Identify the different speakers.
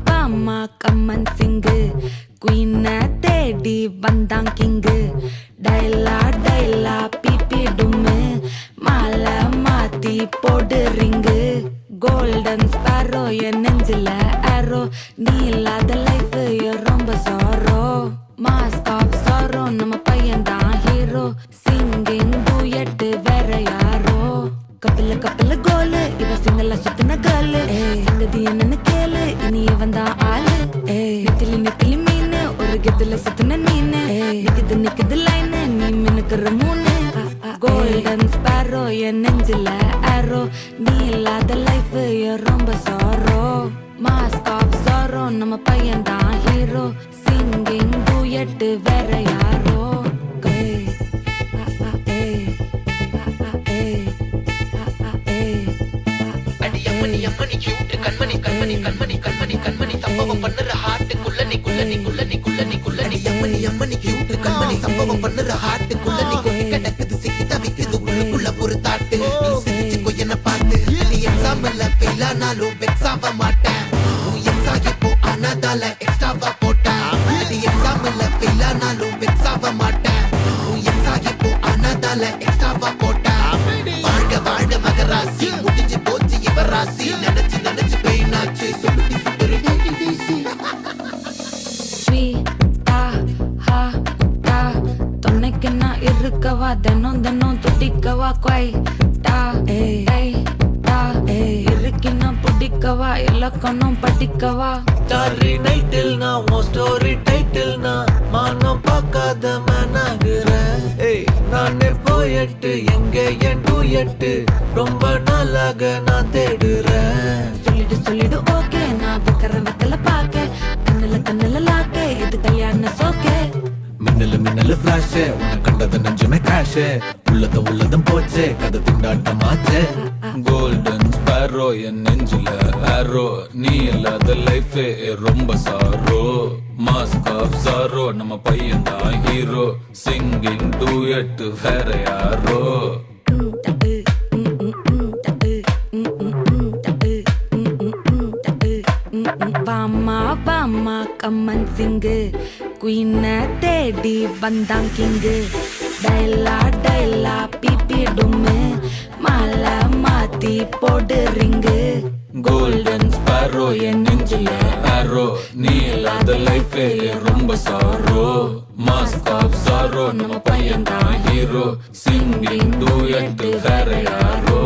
Speaker 1: வாமா கம்மன் சிங்கு குயின தேடி வந்தான் கிங்கு டைலா டைலா பிபி டும்மு மாலை மாத்தி போடு ரிங்கு கோல்டன் ஸ்பாரோ என் நெஞ்சில ஆரோ நீ இல்லாத லைஃப் ரொம்ப சாரோ மாஸ்க் ஆஃப் சாரோ நம்ம பையன் தான் ஹீரோ சிங்கிங் டூயட் வேற யாரோ கப்பில கப்பில கோலு இவ சிங்கல சுத்தின கேர்ளு சங்கதி என்னன்னு கேளு இனி இவன் தான் ஆளு நெத்திலி நெத்திலி மீனு ஒரு கெத்துல சுத்தின நீனு நிக்குது நிக்குது லைனு நீ மினுக்குற மூணு கோல்டன் ஸ்பாரோ என் நெஞ்சில ஆரோ நீ இல்லாத லைஃப் ரொம்ப சாரோ மாஸ்க் ஆஃப் சாரோ நம்ம பையன் தான் ஹீரோ சிங்கிங் டூயட் வேற யாரோ
Speaker 2: அம்மணி கியூட் கண்மணி கண்மணி கண்மணி கண்மணி கண்மணி சம்பவம் பண்ணுற ஹார்ட் குள்ளனி குள்ளனி குள்ளனி குள்ளனி குள்ளனி அம்மணி கியூட் கண்மணி சம்பவம் பண்ணுற ஹார்ட் குள்ளனி கொட்டி கிடக்குது சிக்கி தவிக்குது உள்ளுக்குள்ள ஒரு தாட்டு நீ சிரிச்சுக்கோ என்ன பார்த்து நீ எக்ஸாம்ல ஃபெயில் ஆனாலும் வெக்ஸ் ஆக மாட்டேன் உன் எக்ஸாம் இப்போ ஆனதால எக்ஸ்ட்ராவா போட்டேன் நீ எக்ஸாம்ல ஃபெயில் ஆனாலும் வெக்ஸ் ஆக மாட்டேன் உன் எக்ஸாம் இப்போ ஆனதால எக்ஸ்ட்ராவா போட்டேன் வாழ்க வாழ்க மகராசி முடிஞ்சு போச்சு இவராசி நினைச்சு நினைச்சு பெயினாச்சு சொல்லுடி சுத்தரு
Speaker 1: தொன்னைக்கு நான் இருக்கவா தினம் தினம் துடிக்கவா குவாய் இருக்கினா பிடிக்கவா இலக்கணம் படிக்கவா
Speaker 3: ஸ்டாரி நைட்டில் நான் உன் ஸ்டோரி டைட்டில் நான் மானம் பார்க்காத மேனாகிறேன் நானே போயட்டு எங்க என் டூயட்டு ரொம்ப நாளாக நான் தேடுறேன்
Speaker 1: சொல்லிடு ஓகே நான் வைக்கல பாக்க கண்ணுல லாக்க இது கல்யாண சோக்கே
Speaker 3: மின்னலு ஃபிளாஷ் உன்னை கண்டது நெஞ்சுமே கிராஷ் உள்ளதும் போச்சே கதை திண்டாட்டமாச்சே கோல்டன் ஸ்பாரோ என் நெஞ்சில ஆரோ நீ இல்லாத லைஃப் ரொம்ப சாரோ மாஸ்க் ஆஃப் சாரோ நம்ம பையன் தான் ஹீரோ சிங்கிங் டூயட் வேற யாரோ
Speaker 1: வாமா கம்மன் சிங்கு குயின தேடி வந்தான் கிங்கு டைலா டைலா பிபி டும்மு மாலை மாத்தி போடு ரிங்கு
Speaker 3: கோல்டன் ஸ்பாரோ என் நெஞ்சில ஆரோ நீ இல்லாத லைஃப் ரொம்ப சாரோ மாஸ்க் ஆஃப் சாரோ நம்ம பையன் தான் ஹீரோ சிங்கிங் டூயட் வேற யாரோ